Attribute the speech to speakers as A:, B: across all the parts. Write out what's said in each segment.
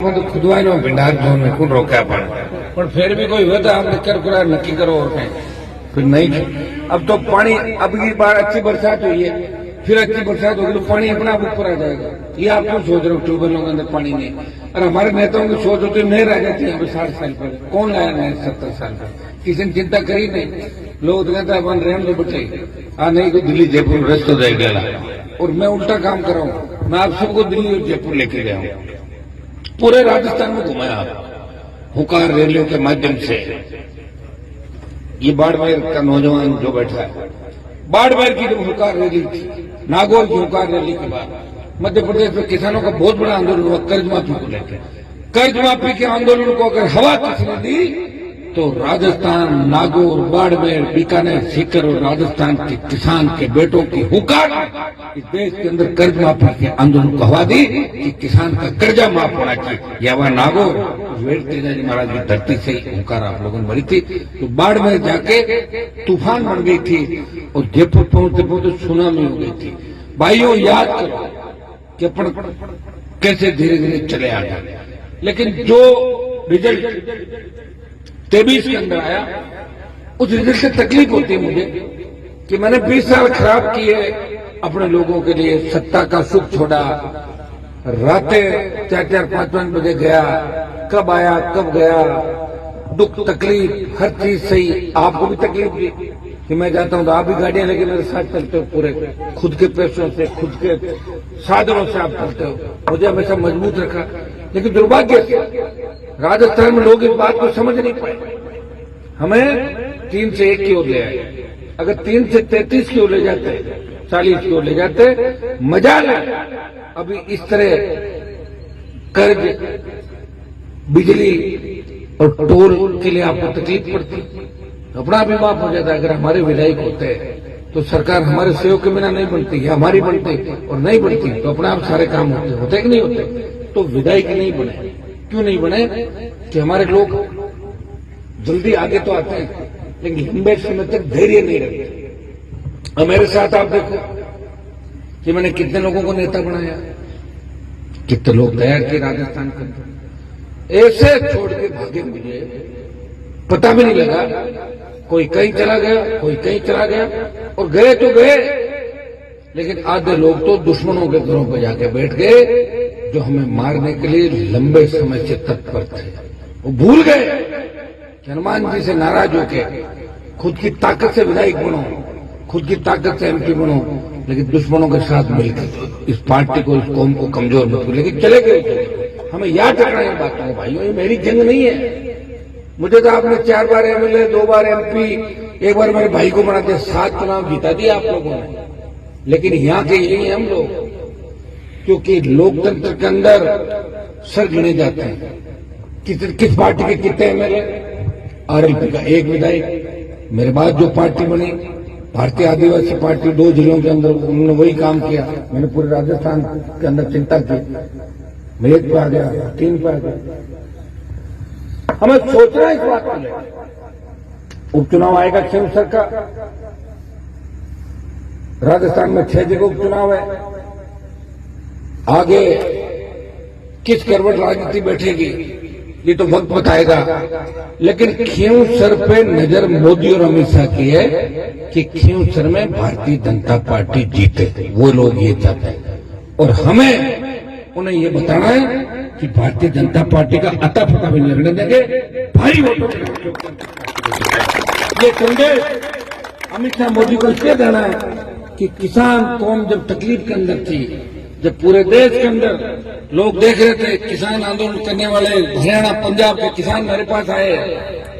A: तो खुदवाईनो भंडार जोन में कौन रोका पर फिर भी कोई होता आपने कर नक्की करो और कहीं फिर नहीं। अब तो पानी अब की बार अच्छी बरसात हुई है, फिर अच्छी बरसात होगी तो पानी अपना आप ऊपर आ जाएगा। ये आप क्यों सोच रहे हो ट्यूबवेलों के अंदर पानी नहीं? और हमारे नेताओं की सोच होती नहर आ जाती है 60 साल पहले। कौन लाया नहर 70 साल पहले? किसी ने चिंता करी नहीं। लोग तो कहते अपन रहने दो बचे, नहीं तो दिल्ली जयपुर रस्त हो जाएगा। और मैं उल्टा काम कर रहा हूँ, मैं आप सबको दिल्ली और जयपुर लेके गया हूँ, पूरे राजस्थान में घुमाया हुकार रैलियों के माध्यम से। ये बाड़मेर का नौजवान जो बैठा है, बाड़मेर की जब हुकार रैली थी, नागौर की हुकार रैली के बाद मध्य प्रदेश में किसानों का बहुत बड़ा आंदोलन हुआ कर्ज माफी को लेकर। कर्ज माफी के आंदोलन को अगर हवा किसने दी तो राजस्थान, नागौर, बाड़मेर, बीकानेर, सीकर और राजस्थान के किसान के बेटों की हुकार इस देश के अंदर कर्ज माफी के आंदोलन को हवा दी कि किसान का कर्जा माफ होना चाहिए। या वह नागौर वेद तेजाजी महाराज की धरती से हुकार आप लोगों ने भरी थी, तो बाड़मेर जाके तूफान बन गई थी और जयपुर पहुंचते पहुंचते सुनामी हो गई थी। भाइयों याद करो कि अपन कैसे धीरे धीरे चले आ गए। लेकिन जो रिजल्ट 23 के अंदर आया, उस रिजल्ट से तकलीफ होती है मुझे कि मैंने 20 साल खराब किए अपने लोगों के लिए। सत्ता का सुख छोड़ा, रातें 4-4, 5-5 बजे गया, कब आया कब गया, दुख तकलीफ हर चीज सही। आपको भी तकलीफ दी कि मैं जाता हूं तो आप भी गाड़ियां लेके मेरे साथ चलते हो, पूरे खुद के पैसों से, खुद के साधनों से आप चलते हो। मुझे हमेशा मजबूत रखा। लेकिन दुर्भाग्य से राजस्थान में लोग इस बात को समझ नहीं पाए। हमें 3 से 1 की ओर ले आए। अगर 3 से 33 की ओर ले जाते, 40 की ओर ले जाते, मजा ले। अभी इस तरह कर्ज, बिजली और टोल के लिए आपको तकलीफ पड़ती, अपना भी माफ हो जाता। अगर हमारे विधायक होते तो सरकार हमारे सहयोग के बिना नहीं बनती, या हमारी बनती, और नहीं बनती तो अपना आप सारे काम होते कि नहीं होते। तो विधायक नहीं बने, क्यों नहीं बने? कि हमारे लोग जल्दी आगे तो आते हैं लेकिन लंबे समय तक धैर्य नहीं रखते। और मेरे साथ आप देखो कि मैंने कितने लोगों को नेता बनाया, कितने लोग तैयार किए राजस्थान के अंदर। ऐसे छोड़ के भागे, मुझे पता भी नहीं लगा। कोई कहीं चला गया, कोई कहीं चला गया, और गए तो गए, लेकिन आधे लोग तो दुश्मनों के घरों पर जाके बैठ गए जो हमें मारने के लिए लंबे समय से तत्पर थे। वो भूल गए कि हनुमान जी से नाराज होके खुद की ताकत से विधायक बनो, खुद की ताकत से एमपी बनो, लेकिन दुश्मनों के साथ मिलकर इस पार्टी को, इस कौम को कमजोर मत करो। लेकिन चले गए। हमें याद रखना है बातों को भाइयों, ये मेरी जंग नहीं है। मुझे तो आपने 4 बार एमएलए, 2 बार एमपी, 1 बार मेरे भाई को बना दिया, 7 चुनाव जीता दिया आप लोगों ने। लेकिन यहाँ के यही हम लोग, क्योंकि लोकतंत्र के अंदर सर गिने जाते हैं। किस पार्टी के कितने एमएलए? आरएलपी का 1 विधायक। मेरे बाद जो पार्टी बनी भारतीय आदिवासी पार्टी, 2 जिलों के अंदर उन्होंने वही काम किया। मैंने पूरे राजस्थान के अंदर चिंता की, मैं 1 पे आ गया, 3 पे आ गया। हमें सोचना है इस बात को लेकर। उपचुनाव आएगा 6 अवसर का, राजस्थान में 6 जगह उपचुनाव है। आगे किस करवट राजनीति बैठेगी ये तो वक्त बताएगा। लेकिन खींवसर पे नजर मोदी और अमित शाह की है कि खींवसर में भारतीय जनता पार्टी जीते। वो लोग ये चाहते हैं, और हमें उन्हें ये बताना है कि भारतीय जनता पार्टी का अता पता भी नहीं लगने देंगे, भारी वोटों ये संदेश अमित शाह मोदी को इसलिए देना है कि किसान कौम जब तकलीफ के अंदर थी, जब पूरे देश के अंदर लोग देख रहे थे किसान आंदोलन करने वाले हरियाणा, पंजाब के किसान मेरे पास आए,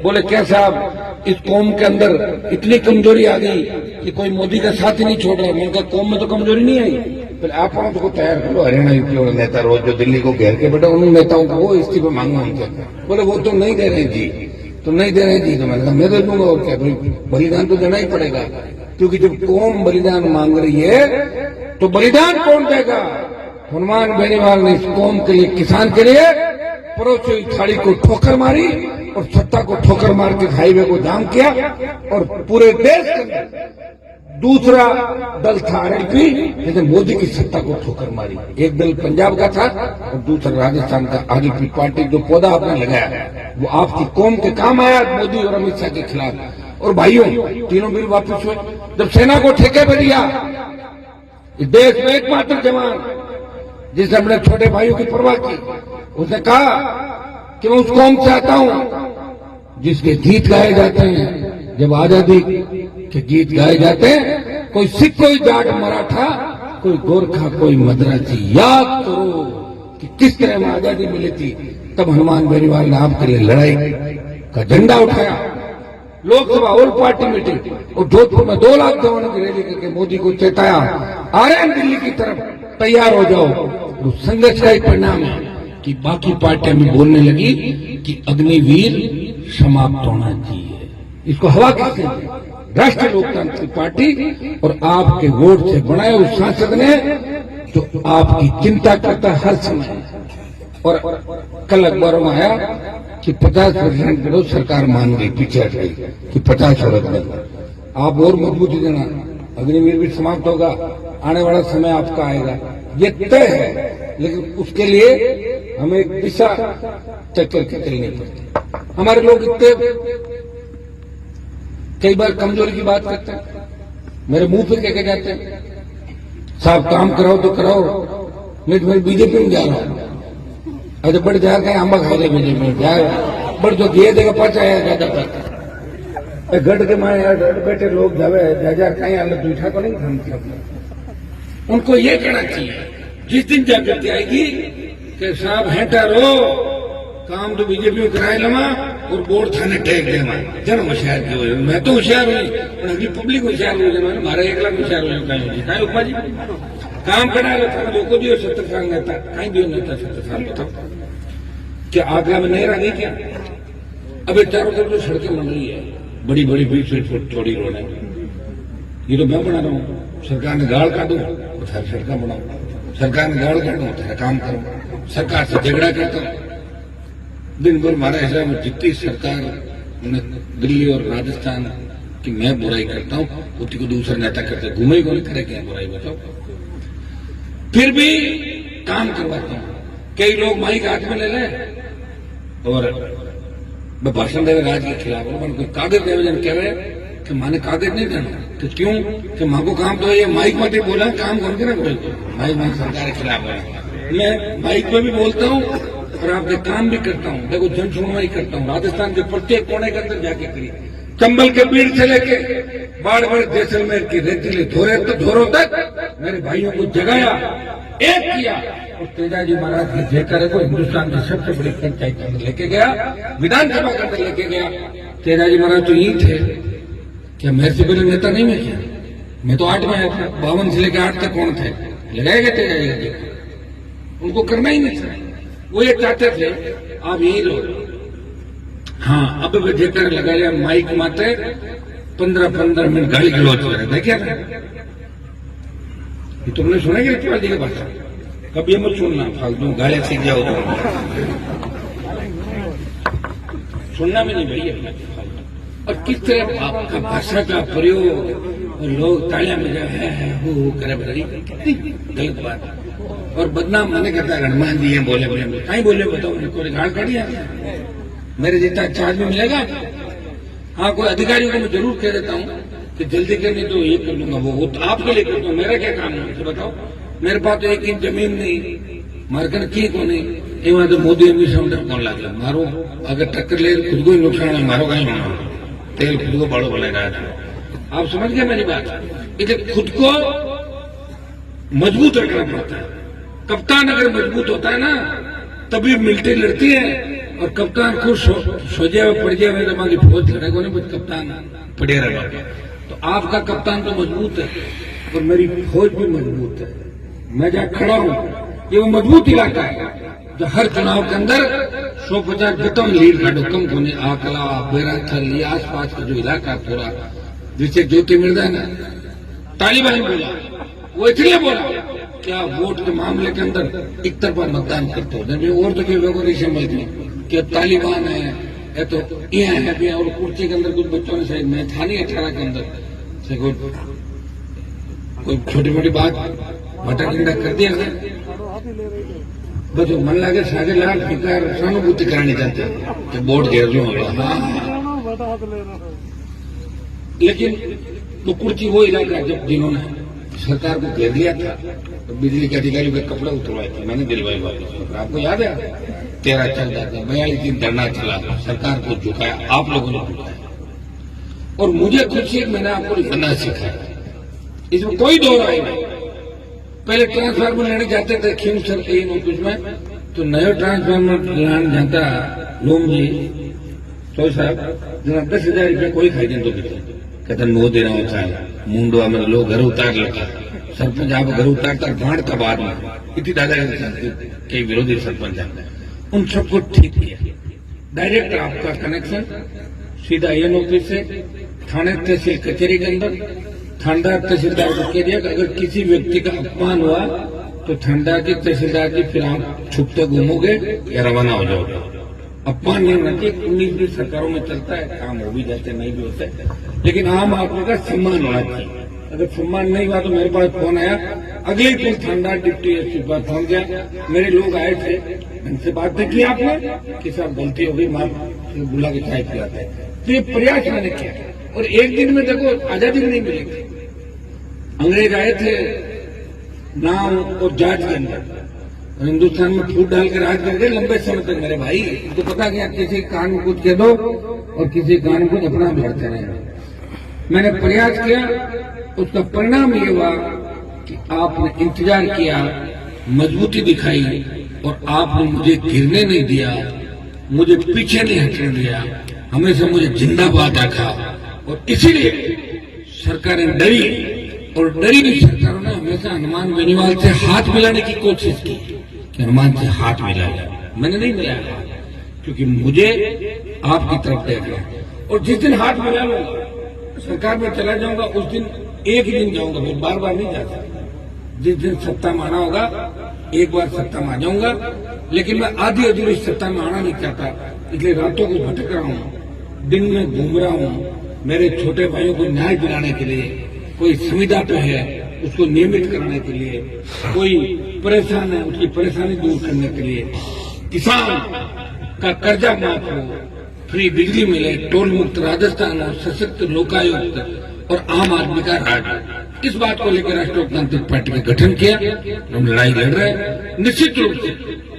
A: बोले क्या साहब इस कौम के अंदर इतनी कमजोरी आ गई कि कोई मोदी का साथ ही नहीं छोड़ रहा। मैंने कहा कौम में तो कमजोरी नहीं आई, फिर आप को तैयार करो। हरियाणा यूपी वाले नेता रोज जो दिल्ली को घेर के बैठे, उन नेताओं को वो इस्तीफा मांगो उनसे। बोले वो तो नहीं दे रहे जी, तो नहीं दे रहे जी। तो मैंने कहा मैं दे दूंगा, और क्या भाई, बलिदान तो देना ही पड़ेगा। क्योंकि जब कौम बलिदान मांग रही है तो बलिदान कौन देगा? हनुमान बेनीवाल ने इस कौम के लिए, किसान के लिए पड़ोसी हुई थाली को ठोकर मारी और सत्ता को ठोकर मार के हाईवे को जाम किया, और पूरे देश के अंदर दूसरा दल था आरएलपी, जिसने मोदी की सत्ता को ठोकर मारी। एक दल पंजाब का था और दूसरा राजस्थान का आरएलपी पार्टी। जो पौधा आपने लगाया वो आपकी कौम के काम आया मोदी और अमित शाह के खिलाफ। और भाइयों, तीनों बिल वापस हुए। जब सेना को ठेके पे दिया, इस देश में एकमात्र जवान जिसने अपने छोटे भाइयों की परवाह की, उसने कहा कि मैं उस कौम से आता हूं जिसके गीत गाए जाते हैं। जब आजादी के गीत गाए जाते हैं, कोई सिख, कोई जाट, मराठा, कोई गोरखा, कोई मद्रासी, याद करो कि किस तरह में आजादी मिली थी। तब हनुमान बेनीवाल ने आपके लिए लड़ाई का झंडा उठाया। लोकसभा ऑल पार्टी मीटिंग और जोधपुर में 2 लाख जवानों की रैली करके मोदी को चेताया, आ रहे हैं दिल्ली की तरफ, तैयार हो जाओ। तो संघर्ष का एक परिणाम है कि बाकी पार्टियां भी बोलने लगी कि अग्निवीर समाप्त होना चाहिए। इसको हवा किसने दी? राष्ट्रीय लोकतांत्रिक पार्टी और आपके वोट से बनाए उस सांसद ने, जो आपकी चिंता करता हर समय। और कल अखबारों में आया कि 50% विरोध सरकार मान गई, पीछे हट गई कि 50% नहीं। आप और मजबूती देना, अग्निवीर भी समाप्त होगा, आने वाला समय आपका आएगा, ये तय है। लेकिन उसके लिए हमें एक दिशा तय करके चलनी पड़ती। हमारे लोग इतने कई बार कमजोरी की बात करते हैं, मेरे मुंह पे कह के जाते हैं, साहब काम कराओ तो कराओ, मैं बीजेपी में जा रहा हूं। अरे बढ़ जा रहे आंबा खा रहे बीजेपी में जा, बढ़ जो दिए देगा पचाया ज्यादा करता गढ़ के माए बैठे लोग जावे जा कहीं हालत उठा को नहीं खाते। उनको ये कहना चाहिए जिस दिन जागृति आएगी कि साहब हेटा रो काम तो बीजेपी में कराए लमा और बोर्ड थाने टेक दे जन होशियार जो है। मैं तो होशियार हुई पर अभी पब्लिक होशियार हो जाए, मारा 1 लाख होशियार हो जाए। उपमा जी काम करा लो था, जो को दियो 70 साल नेता, कहीं दियो नेता 70 साल। बताओ क्या आगरा में नहीं रह गई क्या? अब चारों तरफ जो सड़कें बन रही है, बड़ी बड़ी 20 फुट चौड़ी रोड है, ये तो मैं बना रहा हूँ। सरकार ने गाड़ काटू तो सड़क बनाओ, सरकार ने गाड़ काटू तो काम करो, सरकार से झगड़ा करता हूँ। दिन भर हमारे हिसाब में जितनी सरकार ने दिल्ली और राजस्थान की मैं बुराई करता हूँ, उसी को दूसरे नेता करते, घूमे को नहीं करे क्या बुराई, बताओ। फिर भी काम करवाता हूँ। कई लोग माइक हाथ में ले ले और मैं भाषण दे राज के खिलाफ, कोई कागज देवजन कहे कि माने कागज नहीं देना, तो क्यों कि माँ को काम तो ये माइक में बोला, काम कौन करे बोले, माइक सरकार के खिलाफ है। मैं माइक में भी बोलता हूँ और आपके काम भी करता हूँ। देखो जन सुनवाई करता हूँ, राजस्थान के प्रत्येक कोने के अंदर जाके करी, चंबल के बीड़ से लेके बाड़मेर जैसलमेर की रेतीले धोरों तक मेरे भाइयों को जगाया, एक किया और तेजाजी महाराज की जयकारे को हिंदुस्तान की सबसे बड़ी पंचायत के अंदर लेके गया, विधानसभा के अंदर लेके गया। तेजाजी महाराज तो यही थे, क्या मेरे से पहले नेता नहीं मैं क्या? मैं तो 8 में आया था, 52 से लेकर 8 तक कौन थे? लगाए गए तेजाजी, उनको करना ही नहीं था। वो ये चाहते थे आप यही रहो। हाँ, अब वे जयकार लगाया माइक माते 15-15 मिनट गाली गलौज कर रहे थे। क्या ये तुमने सुना कि राज्यपाल जी के भाषण? कभी मत सुनना, फालतू गालियां सीख जाओ तुम, सुनना भी नहीं भैया। और किस तरह आपका भाषा का प्रयोग और लोग तालियां बजा है वो करे, बताइए कितनी गलत बात है। और बदनाम मैंने कहता है हनुमान जी है बोले बोले, कहीं बोले बताओ, कोई गाड़ काटी है? मेरे जितना अच्छा आदमी मिलेगा? हाँ, कोई अधिकारियों को मैं जरूर कह देता हूँ कि जल्दी करनी तो ये कर लूंगा, वो तो आपके लिए करता हूँ, मेरा क्या काम है तो बताओ। मेरे पास तो 1 इंच जमीन नहीं, मार्केट की को नहीं, वहां तो मोदी अमीर समझ कौन लागे मारो, अगर टक्कर ले खुद को ही नुकसान है, मारो कहीं होना, तेल खुद को बड़ो बनेगा। आप समझ गए मेरी बात? इसलिए खुद को मजबूत रखना पड़ता है। कप्तान अगर मजबूत होता है ना तभी मिलिट्री लड़ती है, और कप्तान खुद सोजे हुए पड़ जाए हमारी फौज लड़ेगा नहीं, कप्तान पड़े रहेगा। तो आपका कप्तान तो मजबूत है और मेरी फौज भी मजबूत है। मैं जहाँ खड़ा हूँ ये वो मजबूत इलाका है जो हर चुनाव के अंदर 150 गतम लीड काटो कम होने, आकला बेराथल ये आसपास का जो इलाका पूरा, जिसे ज्योति मिर्जा है ना तालिबान बोला, वो इसलिए बोला क्या वोट के मामले के अंदर एक तरफा मतदान करते हो, और तो कोई वेगोरेशन मिलती कि अब तालिबान है तो ये है भी, और कुर्सी के अंदर कुछ बच्चों ने शायद मैं था नहीं 18 के अंदर से कोई छोटी मोटी बात भटक टिंडा कर दिया ना, बस मन लगे साढ़े लाख बेकार सहानुभूति करानी चाहते हैं कि बोर्ड घेर लो। हाँ, लेकिन तो कुर्सी वो इलाका जब जिन्होंने सरकार को घेर लिया था तो बिजली के अधिकारियों के कपड़े उतरवाए थे, मैंने दिलवाई वापस। आपको याद है 13 चल जाते 42 दिन धरना चला, सरकार को झुकाया, आप लोगों ने झुकाया। और मुझे खुद से मैंने आपको लिखना सिखाया, इसमें कोई दो राय नहीं। पहले ट्रांसफार्मर लेने जाते थे खीम सर के ऑफिस में, तो नया ट्रांसफार्मर लाने जाता लोम जी तो साहब जना 10,000 रुपया कोई खाई दिन तो कहता 9 देना होता है मुंडवा में लोग घर उतार लेता। सरपंच आप घर उतारता भाड़ का बाद में इतनी दादागिरी कई विरोधी सरपंच हैं, उन सबको ठीक किया। डायरेक्ट आपका कनेक्शन सीधा एन ऑफिस से थाने तहसील कचहरी के अंदर, थानेदार तहसीलदार को कह दिया कि अगर किसी व्यक्ति का अपमान हुआ तो थानेदार की तहसीलदार की फिर आप छुपते घूमोगे या रवाना हो जाओगे। अपमान नहीं होना चाहिए। 19 सरकारों में चलता है, काम हो भी जाते नहीं भी होते, लेकिन आम आदमी का सम्मान होना चाहिए। अगर सम्मान नहीं हुआ तो मेरे पास फोन आया, अगले दिन थानेदार डिप्टी एसपी पास पहुंच गया, मेरे लोग आए थे, उनसे बात की आपने कि साहब गलती हो गई, माफ बुला के चाय पिलाते हैं। तो ये प्रयास मैंने किया और एक दिन में देखो आजादी नहीं मिलेगी। अंग्रेज आए थे नाम और जाट के अंदर, हिंदुस्तान में फूट डाल के राज कर गए लंबे समय तक मेरे भाई। तो पता क्या, किसी कान में कुछ कह दो और किसी कान में कुछ अपना लड़ते रहे। मैंने प्रयास किया, उसका परिणाम ये हुआ कि आपने इंतजार किया, मजबूती दिखाई और आपने मुझे गिरने नहीं दिया, मुझे पीछे नहीं हटने दिया, हमेशा मुझे जिंदाबाद रखा। और इसीलिए सरकारें डरी और डरी हुई सरकारों ने हमेशा हनुमान बेनीवाल से हाथ मिलाने की कोशिश की कि हनुमान से हाथ मिलाया। मैंने नहीं मिलाया क्योंकि मुझे आपकी तरफ देखना, और जिस दिन हाथ मिला लूंगा सरकार में चला जाऊंगा उस दिन एक ही दिन जाऊंगा, फिर बार बार नहीं जा सकता। जिस दिन सत्ता में आना होगा एक बार सत्ता में आ जाऊंगा, लेकिन मैं आधी अधूरी सत्ता में आना नहीं चाहता, इसलिए रातों को भटक रहा हूँ, दिन में घूम रहा हूँ। मेरे छोटे भाइयों को न्याय दिलाने के लिए, कोई संविदा पे है उसको नियमित करने के लिए, कोई परेशान है उसकी परेशानी दूर करने के लिए, किसान का कर्जा माफ हो, फ्री बिजली मिले, टोल मुक्त राजस्थान हो, सशक्त लोकायुक्त और आम आदमी का राज। इस बात को लेकर राष्ट्रीय लोकतांत्रिक पार्टी का गठन किया, हम लड़ाई लड़ रहे हैं। निश्चित रूप से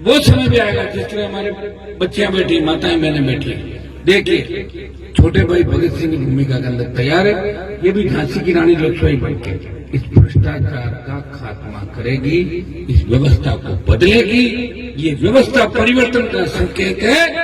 A: वो समय भी आएगा जिस तरह हमारे बच्चियां बैठी, माताएं बहनें बैठी, देखिए छोटे भाई भगत सिंह की भूमिका के अंदर तैयार है। ये भी झांसी की रानी लक्ष्मीबाई बनकर इस भ्रष्टाचार का खात्मा करेगी, इस व्यवस्था को बदलेगी। ये व्यवस्था परिवर्तन का संकेत है।